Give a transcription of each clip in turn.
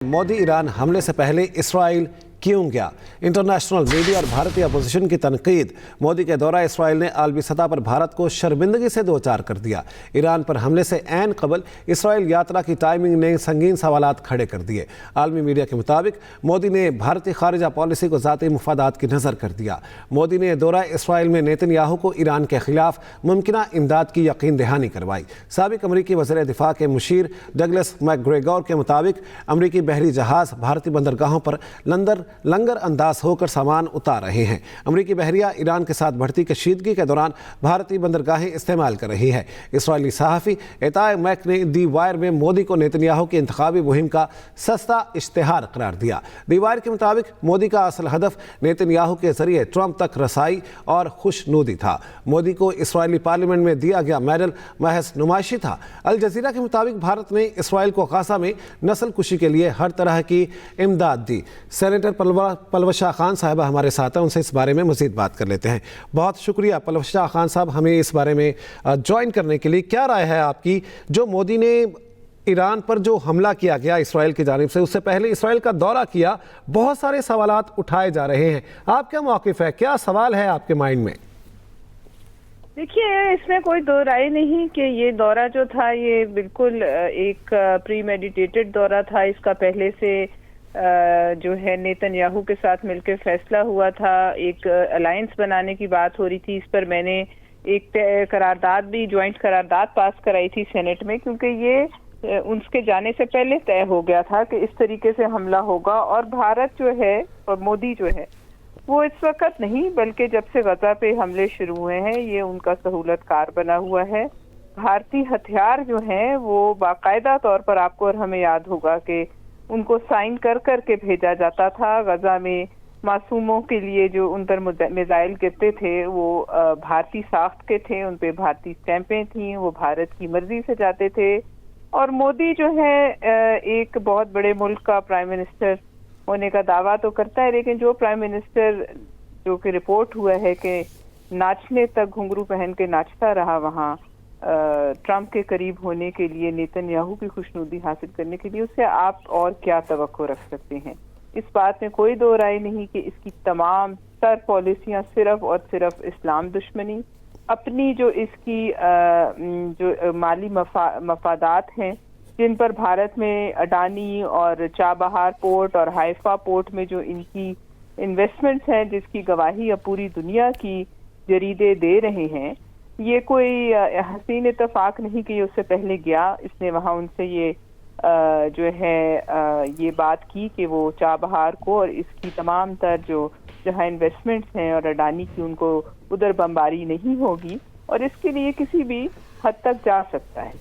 Modi Iran हमले से पहले इसराइल क्यों गया? इंटरनेशनल मीडिया और भारतीय अपोजिशन की तनकीद। मोदी के दौरा इसराइल ने आलमी सतह पर भारत को शर्मिंदगी से दो चार कर दिया। ईरान पर हमले से ऐन कबल इसराइल यात्रा की टाइमिंग ने संगीन सवालात खड़े कर दिए। आलमी मीडिया के मुताबिक मोदी ने भारतीय खारिजा पॉलिसी को ज़ाती मुफादात की नज़र कर दिया। मोदी ने दौरा इसराइल में नेतन्याहू को ईरान के खिलाफ मुमकिना इमदाद की यकीन दहानी करवाई। साबिक अमरीकी वज़ीर दिफा के मुशीर डगलस मैकग्रेगोर के मुताबिक अमरीकी बहरी जहाज़ भारतीय बंदरगाहों पर लंगर अंदाज होकर सामान उतार रहे हैं। अमरीकी बहरिया ईरान के साथ बढ़ती कशीदगी के दौरान भारतीय बंदरगाहें इस्तेमाल कर रही है। इसराइली सहाफ़ी एताय मैक ने दी वायर में मोदी को नेतन्याहू की इंतखाबी मुहिम का सस्ता इश्तिहार करार दिया। दी वायर के मुताबिक मोदी का असल हदफ नेतन्याहू के जरिए ट्रंप तक रसाई और खुशनुदी था। मोदी को इसराइली पार्लियामेंट में दिया गया मेडल महज नुमाइशी था। अल जजीरा के मुताबिक भारत ने इसराइल को गाज़ा में नस्ल कुशी के लिए हर तरह की इमदाद दी। सेनेटर पलवशा खान साहिबा हमारे साथ हैं, उनसे इस बारे में मज़ीद बात कर लेते हैं। बहुत शुक्रिया पलवशा खान साहब हमें इस बारे में ज्वाइन करने के लिए। क्या राय है आपकी, जो मोदी ने ईरान पर जो हमला किया गया इसराइल की जानिब से, उससे पहले इसराइल का दौरा किया, बहुत सारे सवालात उठाए जा रहे हैं, आप क्या मौक़िफ़ है, क्या सवाल है आपके माइंड में? देखिए, इसमें कोई दो राय नहीं कि ये दौरा जो था ये बिल्कुल एक प्री मेडिटेटेड दौरा था। इसका पहले से जो है नेतन्याहू के साथ मिलकर फैसला हुआ था, एक अलायंस बनाने की बात हो रही थी। इस पर मैंने एक करारदाद भी, ज्वाइंट करारदाद पास कराई थी सेनेट में, क्योंकि ये उनके जाने से पहले तय हो गया था कि इस तरीके से हमला होगा। और भारत जो है और मोदी जो है वो इस वक्त नहीं, बल्कि जब से गजा पे हमले शुरू हुए हैं ये उनका सहूलतकार बना हुआ है। भारतीय हथियार जो हैं वो बाकायदा तौर पर, आपको और हमें याद होगा कि उनको साइन कर के भेजा जाता था। गजा में मासूमों के लिए जो उन पर मिसाइल गिरते थे वो भारतीय साख्त के थे, उन पे भारतीय स्टैंपें थीं, वो भारत की मर्जी से जाते थे। और मोदी जो है एक बहुत बड़े मुल्क का प्राइम मिनिस्टर होने का दावा तो करता है, लेकिन जो प्राइम मिनिस्टर जो कि रिपोर्ट हुआ है कि नाचने तक घुंघरू पहन के नाचता रहा वहाँ ट्रंप के करीब होने के लिए, नेतन्याहू की खुशनुदी हासिल करने के लिए, उससे आप और क्या तवक्को रख सकते हैं? इस बात में कोई दो राय नहीं कि इसकी तमाम तर पॉलिसियां सिर्फ और सिर्फ इस्लाम दुश्मनी, अपनी जो इसकी जो माली मफादात हैं जिन पर भारत में अडानी और चाबहार पोर्ट और हाइफा पोर्ट में जो इनकी इन्वेस्टमेंट्स हैं, जिसकी गवाही अब पूरी दुनिया की जरीदे दे रहे हैं, ये कोई हसीन इत्तेफाक नहीं कि ये उससे पहले गया। इसने वहाँ उनसे ये जो है ये बात की कि वो चाबहार को और इसकी तमाम तर जो जहाँ इन्वेस्टमेंट्स हैं और अडानी की, उनको उधर बमबारी नहीं होगी और इसके लिए किसी भी हद तक जा सकता है।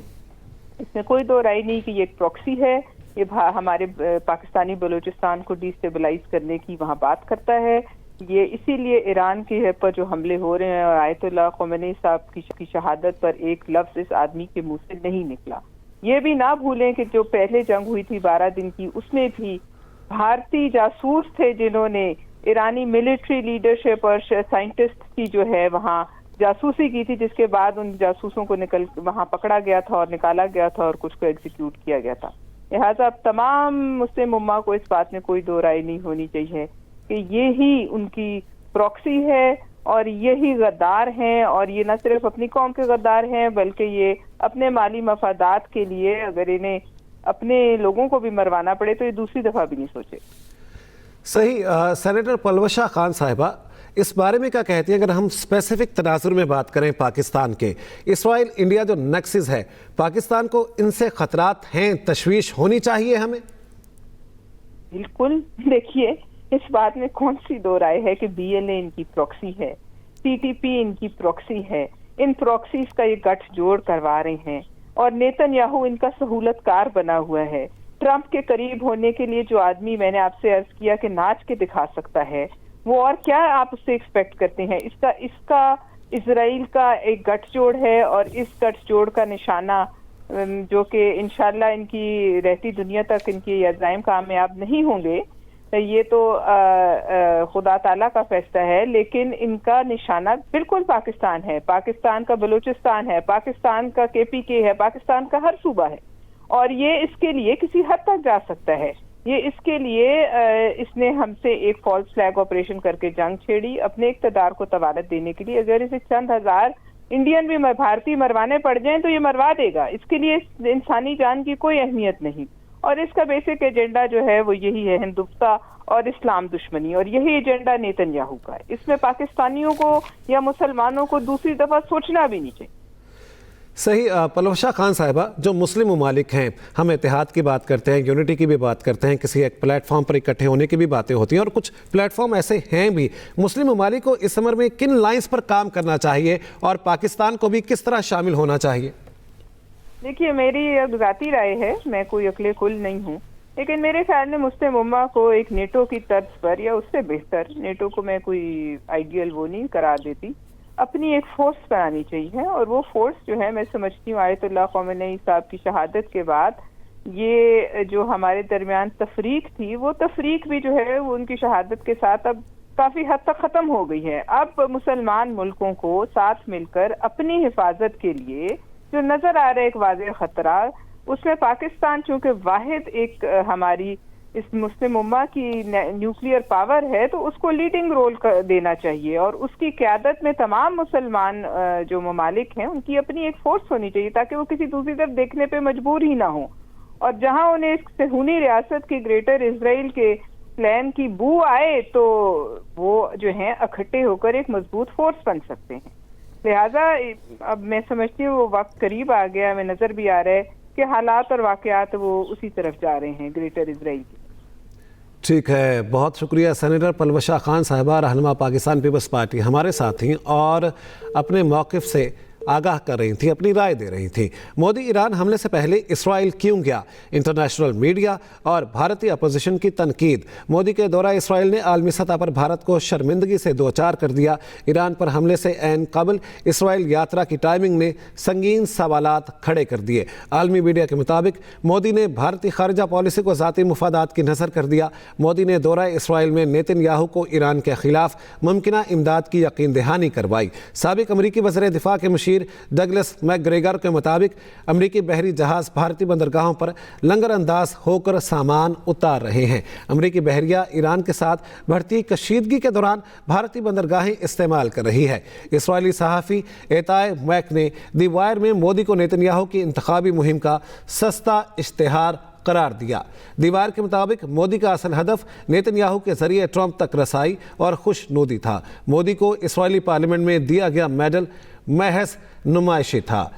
इसमें कोई दो राय नहीं कि ये एक प्रॉक्सी है, ये हमारे पाकिस्तानी बलूचिस्तान को डिस्टेबलाइज करने की वहाँ बात करता है। ये इसीलिए ईरान के पर जो हमले हो रहे हैं और आयतुल्लाह ख़ुमैनी साहब की शहादत पर एक लफ्ज़ इस आदमी के मुंह से नहीं निकला। ये भी ना भूलें कि जो पहले जंग हुई थी 12 दिन की, उसमें भी भारतीय जासूस थे जिन्होंने ईरानी मिलिट्री लीडरशिप और साइंटिस्ट की जो है वहाँ जासूसी की थी, जिसके बाद उन जासूसों को वहाँ पकड़ा गया था और निकाला गया था और कुछ को एग्जीक्यूट किया गया था। लिहाजा तमाम मुस्लिम उम्मा को इस बात में कोई दो राय नहीं होनी चाहिए कि ये ही उनकी प्रॉक्सी है और यही गद्दार हैं। और ये न सिर्फ अपनी कौम के गद्दार हैं, बल्कि ये अपने माली मफादात के लिए अगर इन्हें अपने लोगों को भी मरवाना पड़े तो ये दूसरी दफ़ा भी नहीं सोचे। सही। सेनेटर पलवशा खान साहिबा, इस बारे में क्या कहती हैं? अगर हम स्पेसिफिक तनाजुर में बात करें पाकिस्तान के, इसराइल इंडिया जो नेक्सस है, पाकिस्तान को इनसे खतरात हैं, तशवीश होनी चाहिए हमें? बिल्कुल। देखिए, इस बात में कौन सी दो राय है कि BLA इनकी प्रॉक्सी है, TTP इनकी प्रॉक्सी है। इन प्रॉक्सीज का ये गठजोड़ करवा रहे हैं और नेतन्याहू इनका सहूलतकार बना हुआ है। ट्रंप के करीब होने के लिए जो आदमी, मैंने आपसे अर्ज किया कि नाच के दिखा सकता है, वो और क्या आप उससे एक्सपेक्ट करते हैं? इसका इजराइल का एक गठजोड़ है और इस गठजोड़ का निशाना जो कि इंशाल्लाह इनकी रहती दुनिया तक इनकी अज़ाइम कामयाब नहीं होंगे, ये तो खुदा ताला का फैसला है, लेकिन इनका निशाना बिल्कुल पाकिस्तान है, पाकिस्तान का बलूचिस्तान है, पाकिस्तान का KPK है, पाकिस्तान का हर सूबा है। और ये इसके लिए किसी हद तक जा सकता है یہ اس کے لیے اس نے ہم سے ایک فالس فلیگ آپریشن کر کے جنگ چھیڑی اپنے اقتدار کو طوالت دینے کے لیے. اگر اسے چند ہزار انڈین بھی بھارتی مروانے پڑ جائیں تو یہ مروا دے گا. اس کے لیے انسانی جان کی کوئی اہمیت نہیں. اور اس کا بیسک ایجنڈا جو ہے وہ یہی ہے، ہندوتوا اور اسلام دشمنی، اور یہی ایجنڈا نیتن یاہو کا ہے. اس میں پاکستانیوں کو یا مسلمانوں کو دوسری دفعہ سوچنا بھی نہیں چاہیے. صحیح. پلوشا خان صاحبہ، جو مسلم ممالک ہیں، ہم اتحاد کی بات کرتے ہیں، یونٹی کی بھی بات کرتے ہیں، کسی ایک پلیٹ فارم پر اکٹھے ہونے کی بھی باتیں ہوتی ہیں، اور کچھ پلیٹ فارم ایسے ہیں بھی. مسلم ممالک کو اس عمر میں کن لائنز پر کام کرنا چاہیے اور پاکستان کو بھی کس طرح شامل ہونا چاہیے؟ دیکھیے، میری ذاتی رائے ہے، میں کوئی عقل کل نہیں ہوں، لیکن میرے خیال میں مسلم امہ کو ایک نیٹو کی طرز پر یا اس سے بہتر، نیٹو کو میں کوئی آئیڈیل وہ نہیں قرار دیتی، اپنی ایک فورس بنانی چاہیے. اور وہ فورس جو ہے، میں سمجھتی ہوں آیت اللہ خامنئی صاحب کی شہادت کے بعد یہ جو ہمارے درمیان تفریق تھی، وہ تفریق بھی جو ہے وہ ان کی شہادت کے ساتھ اب کافی حد تک ختم ہو گئی ہے. اب مسلمان ملکوں کو ساتھ مل کر اپنی حفاظت کے لیے جو نظر آ رہا ہے ایک واضح خطرہ، اس میں پاکستان چونکہ واحد ایک ہماری اس مسلم امہ کی نیوکلیئر پاور ہے، تو اس کو لیڈنگ رول دینا چاہیے، اور اس کی قیادت میں تمام مسلمان جو ممالک ہیں ان کی اپنی ایک فورس ہونی چاہیے، تاکہ وہ کسی دوسری طرف دیکھنے پہ مجبور ہی نہ ہوں. اور جہاں انہیں اس صہیونی ریاست کی گریٹر اسرائیل کے پلان کی بو آئے تو وہ جو ہیں اکٹھے ہو کر ایک مضبوط فورس بن سکتے ہیں. لہٰذا اب میں سمجھتی ہوں وہ وقت قریب آ گیا، ہمیں نظر بھی آ رہا ہے کہ حالات اور واقعات وہ اسی طرف جا رہے ہیں، گریٹر اسرائیل کی. ٹھیک ہے، بہت شکریہ سینیٹر پلوشا خان صاحبہ، رہنما پاکستان پیپلز پارٹی، ہمارے ساتھ تھیں اور اپنے موقف سے آگاہ کر رہی تھیں، اپنی رائے دے رہی تھیں. مودی ایران حملے سے پہلے اسرائیل کیوں گیا؟ انٹرنیشنل میڈیا اور بھارتی اپوزیشن کی تنقید. مودی کے دورہ اسرائیل نے عالمی سطح پر بھارت کو شرمندگی سے دوچار کر دیا. ایران پر حملے سے عین قبل اسرائیل یاترا کی ٹائمنگ نے سنگین سوالات کھڑے کر دیے. عالمی میڈیا کے مطابق مودی نے بھارتی خارجہ پالیسی کو ذاتی مفادات کی نظر کر دیا. مودی نے دورہ اسرائیل میں نیتن یاہو کو ایران کے خلاف ممکنہ امداد کی یقین دہانی کروائی. سابق امریکی وزیر دفاع کے مشیر ڈگلس میک گریگر کے مطابق امریکی بحری جہاز بھارتی بندرگاہوں پر لنگر انداز ہو کر سامان اتار رہے ہیں. امریکی بحریہ ایران کے ساتھ بڑھتی کشیدگی کے دوران بھارتی بندرگاہیں استعمال کر رہی ہے. اسرائیلی صحافی ایتائے میک نے دی وائر میں مودی کو نیتن یاہو کی انتخابی مہم کا سستا اشتہار قرار دیا. دیوار کے مطابق مودی کا اصل ہدف نیتن یاہو کے ذریعے ٹرمپ تک رسائی اور خوش نودی تھا. مودی کو اسرائیلی پارلیمنٹ میں دیا گیا میڈل محض نمائشی تھا.